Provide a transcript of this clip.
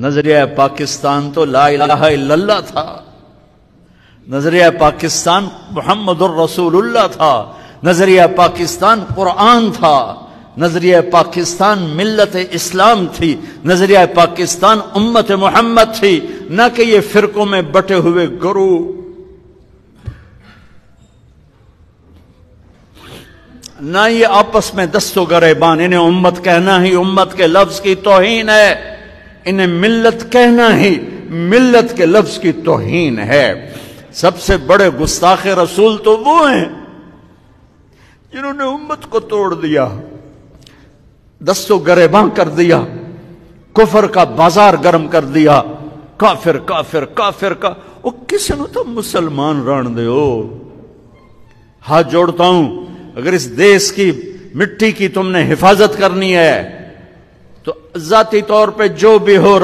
نظریہ پاکستان تو لا الہ الا اللہ تھا، نظریہ پاکستان محمد الرسول اللہ تھا، نظریہ پاکستان قرآن تھا، نظریہ پاکستان ملت اسلام تھی، نظریہ پاکستان امت محمد تھی، نہ کہ یہ فرقوں میں بٹے ہوئے گروہ۔ نہ یہ آپس میں دست و گریبان، انہیں امت کہنا ہی امت کے لفظ کی توہین ہے، انہیں ملت کہنا ہی ملت کے لفظ کی توہین ہے۔ سب سے بڑے گستاخ رسول تو وہ ہیں جنہوں نے امت کو توڑ دیا، دست و گریباں کر دیا، کفر کا بازار گرم کر دیا، کافر کافر کافر کا۔ وہ کسی نے تو مسلمان ران دے ہو۔ ہاتھ جوڑتا ہوں، اگر اس دیس کی مٹی کی تم نے حفاظت کرنی ہے تو ذاتی طور پہ جو بھی ہو